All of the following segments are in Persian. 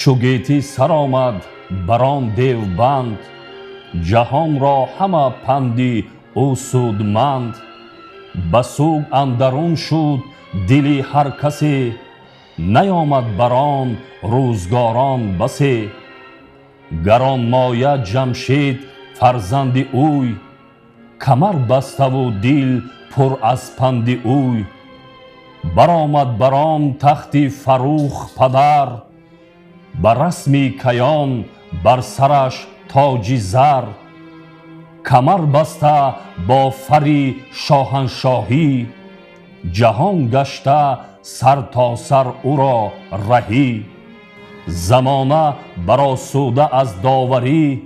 چو گیتی سر آمد بران دیو بند، جهان را همه پندی او سودمند. به سوگ اندرون شد دلی هر کسی، نیامد بران روزگاران بسی. گرانمایه جمشید فرزند اوی، کمر بسته و دل پر از پند اوی. برآمد بران تخت فروخ پدر، به رسم کیان بر سرش تاج زر. کمر بسته با فر شاهنشاهی، جهان گشته سر تا سر او را رهی. زمانه برآسوده از داوری،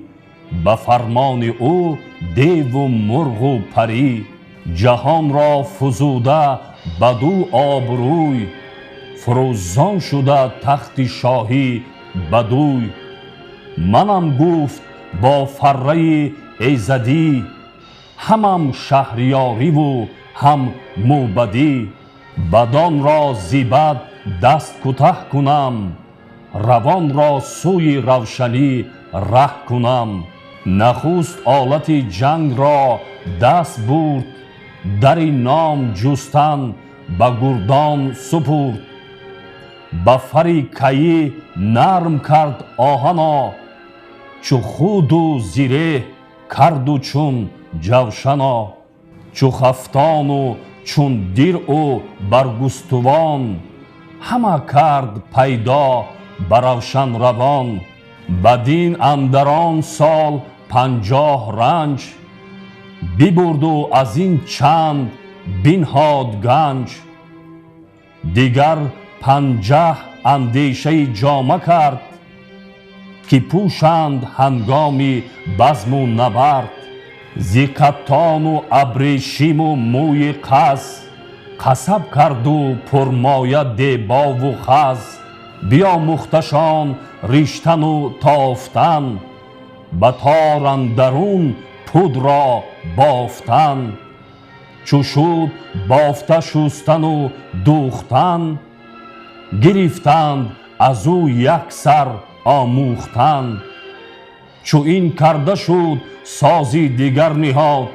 به فرمان او دیو و مرغ و پری. جهان را فزوده بدو آبروی، فروزان شده تخت شاهی بدوی. منم گفت با فره ایزدی، همم شهریاری و هم موبدی. بدان را زیبد دست کوته کنم، روان را سوی روشنی ره کنم. نخست آلت جنگ را دست برد، در نام جستن به گردان سپرد. به فر کیی نرم کرد آهنا، چو خود و زره کرد و چون جوشنا. چو خفتان و چون درع و برگستوان، همه کرد پیدا به روشن روان. بدین اندران سال 50 رنج، ببرد و از این چند بنهاد گنج. دیگر 50 اندیشه جامه کرد، که پوشند هنگام بزم و نبرد. ز کتان و ابریشم و موی قز، قصب کرد و پرمایه دیبا و خز. بیاموختشان ریشتن و تافتن، به تار اندرون پود را بافتن. چو شد بافته شستن و دوختن، گرفتند از او یک سر آموختن. چو این کرده شد سازی دیگر نهاد،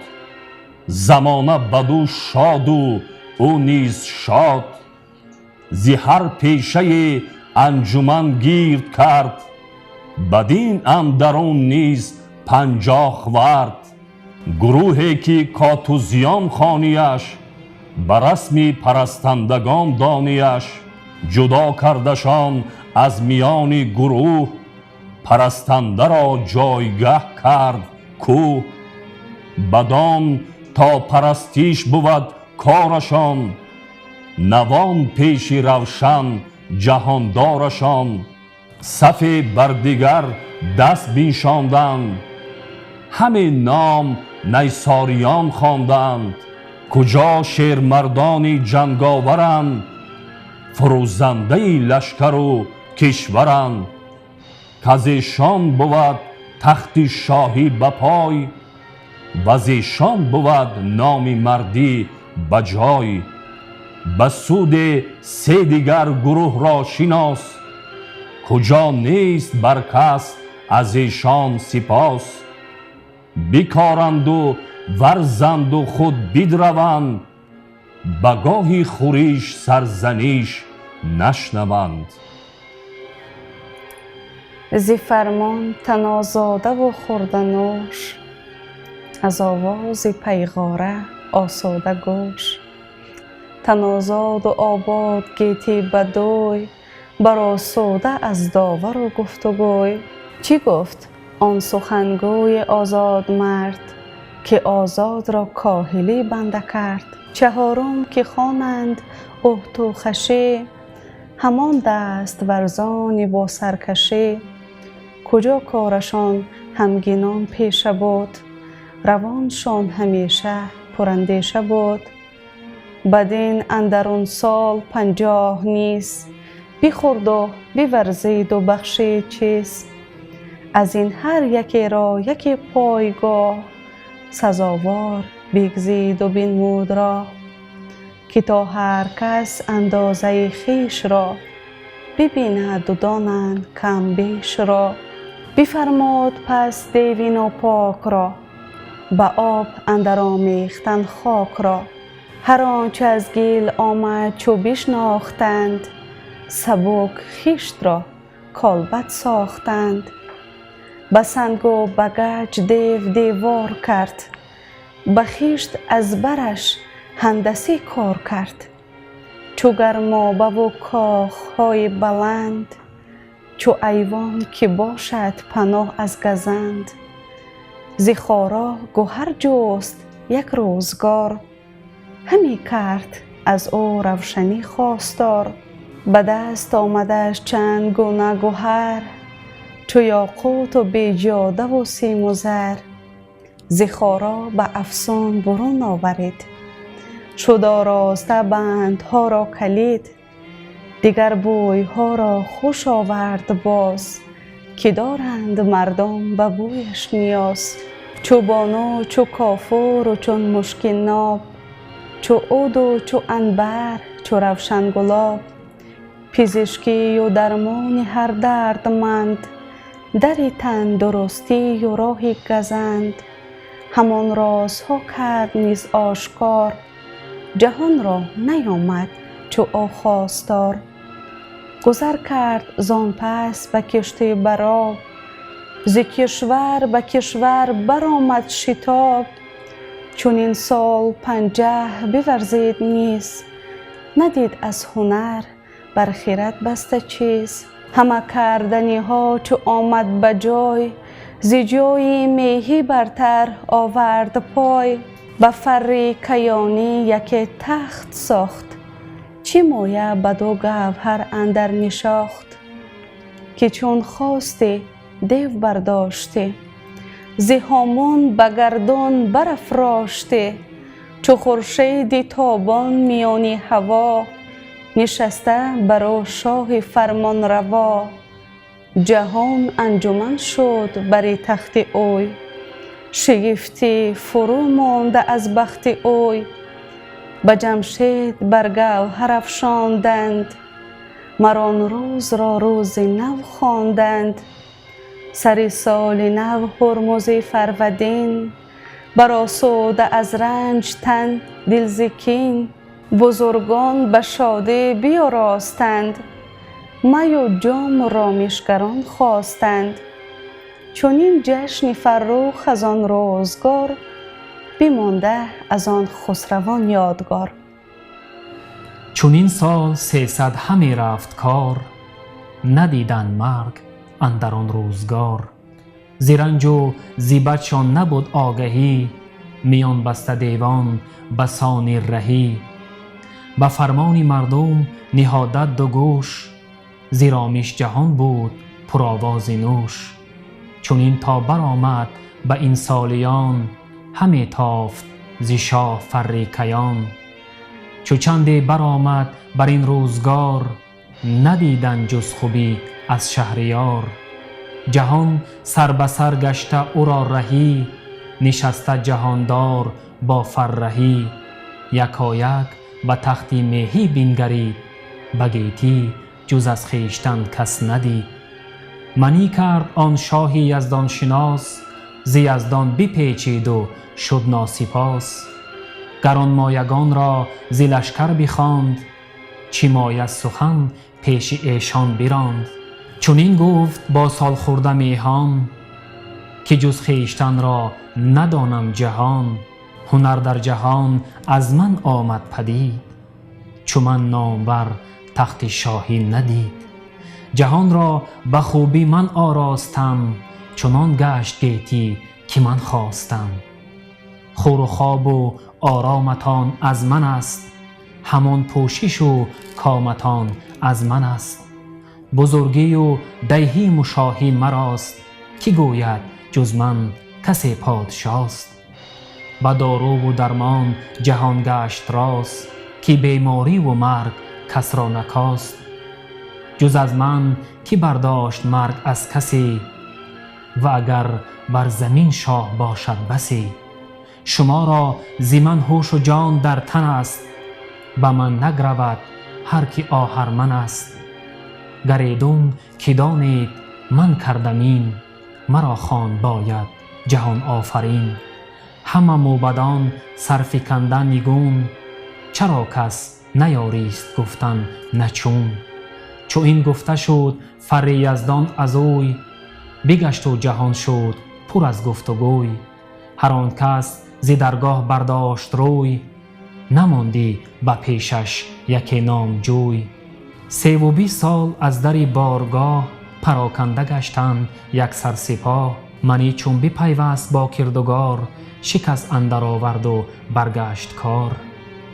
زمانه بدو شاد و او نیز شاد. ز هر پیشه انجمن گرد کرد، بدین اندرون نیز 50 خورد. گروهی که کاتوزیان خوانیش، به رسم پرستندگان دانیش. جدا کردشان از میان گروه، پرستنده را جایگه کرد کوه. بدان تا پرستیش بود کارشان، نوان پیش روشن جهاندارشان. صف بر دیگر دست بنشاندند، همه نام نیساریان خواندند. کجا شیرمردان جنگاورند، فروزنده لشکر و کشورند. کز ایشان بود تخت شاهی به پای، وز ایشان بود نام مردی به جای. به سود 3 دیگر گروه را شناس، کجا نیست بر کس از ایشان سپاس. بیکارند و ورزند و خود بدروند، به گاه خورش سرزنش نشنوند. ز فرمان تن آزاده و خورده نوش، از آواز پیغاره آسوده گوش. تن آزاد و آباد گیتی بدوی، برآسوده از داور و گفت و گوی. چی گفت آن سخنگوی آزاد مرد، که آزاد را کاهلی بنده کرد. 4 که خوانند اهت و خشی، همان دست ورزانی با سرکشی. کجا کارشان همگنان پیشه بود، روانشان همیشه پراندیشه بود. بدین اندرون سال 50 نیز، بخورد و بورزید و بخشید چیز. از این هر یکی را یکی پایگاه، سزاوار بگزید و بنمود را. که تا هر کس اندازه خویش را، ببیند و دانند کم بیش را. بفرمود پس دیو ناپاک را به آب اندر آمیختن خاک را. هر آنچه از گیل آمد چو بشناختند، سبک خشت را کالبد ساختند. به سنگ و به گچ دیو دیوار کرد، به خشت از برش هندسی کار کرد. چو گرمابه و کاخهای بلند، چو ایوان که باشد پناه از گزند. ز خارا گهر جست یک روزگار، همی کرد از او روشنی خواستار. به دست آمدش چند گونه گهر، چو یاقوت و بیجاده و سیم و زر. ز خارا به افسون برون آورید، شد آراسته بندها را کلید. دیگر بویها را خوش آورد باز، که دارند مردم به بویش نیاز. چو بانو چو کافور و چون مشک ناب، چو عود و چو عنبر چو روشن گلاب. پزشکی و درمان هر دردمند، در تندرستی و راه گزند. همان رازها کرد نیز آشکار، جهان را نیامد چو او خواستار. گذر کرد زان پس به کشتی بر آب، ز کشور به کشور برآمد شتاب. چنین سال 50 بورزید نیز، ندید از هنر بر خرد بسته چیز. همه کردنی ها چو آمد به جای، ز جای میهی برتر آورد پای. به فر کیانی یکی تخت ساخت، چی مایه به دو گوهر اندر نشاخت. که چون خواستی دیو برداشتی، ز هامون به گردون برافراشتی. چو خورشید تابان میانی هوا، نشسته بر او شاه فرمان روا. جهان انجمن شد بر تخت اوی، شگفتی فرو مانده از بخت اوی. به جمشید بر گوهر افشاندند، مر آن روز را روز نو خواندند. سر سال نو هرمز فرودین، برآسوده از رنج تن دل ز کین. بزرگان به شادی بیاراستند، می و جام رامشگران خواستند. چنین جشن فرخ از آن روزگار، بمانده از آن خسروان یادگار. چنین سال 300 همی رفت کار، ندیدند مرگ اندر آن روزگار. ز رنج و ز بدشان نبود آگهی، میان بسته دیوان بسان رهی. به فرمان مردم نهاده دو گوش، ز رامش جهان بود پر آواز نوش. چنین تا برآمد به این سالیان، همی تافت ز شاه فر کیان. چو چندی برآمد بر این روزگار، ندیدند جز خوبی از شهریار. جهان سر به سر گشته او را رهی، نشسته جهاندار با فرهی. یکایک به تخت مهی بنگرید، به گیتی جز از خویشتن کس ندید. منی کرد آن شاه یزدان شناس، ز یزدان بپیچید و شد ناسپاس. گرانمایگان را ز لشکر بخواند، چی مایه سخن پیش ایشان براند. چنین گفت با سال خورده میهان، که جز خویشتن را ندانم جهان. هنر در جهان از من آمد پدید، چو من نامور تخت شاهی ندید. جهان را به خوبی من آراستم، چنان گشت گیتی که من خواستم. خور و خواب و آرامتان از من است، همان پوشش و کامتان از من است. بزرگی و دیهیم و شاهی مراست، کی گوید جز من کسی پادشاست. به دارو و درمان جهان گشت راست، که بیماری و مرگ کس را نکاست. جز از من کی برداشت مرگ از کسی، و اگر بر زمین شاه باشد بسی. شما را ز من هوش و جان در تن است، به من نگرود هر کی آهرمن است. گریدون که دانید من کردم این، مرا خواند باید جهان آفرین. همه موبدان سرفکنده نگون، چرا کس نیاریست گفتن نه چون. چو این گفته شد فر یزدان از اوی، بگشت و جهان شد پر از گفت و گوی. هر آن کس ز درگاه برداشت روی، نماندی به پیشش یک نامجوی. 23 سال از در بارگاه، پراکنده گشتند یک سر سپاه. منی چون بپیوست با کردگار، شکست اندر آورد و برگشت کار.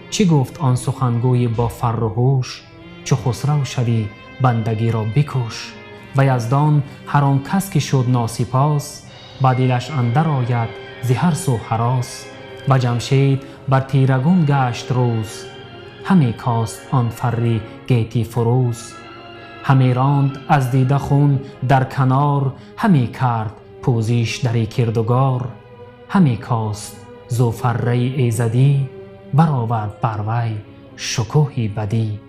چی گفت آن سخنگوی با فر و هوش، چو خسرو شوی بندگی را بکش. به یزدان هر آن کس که شد ناسپاس، به دلش اندر آید ز هر سو هراس. به جمشید بر تیرگون گشت روز، همی کاست آن فری گیتی فروز. همی راند از دیده خون در کنار، همی کرد پوزیش در کردگار. همی کاست زو فره ایزدی، برآورد بر وی شکوهی بدی.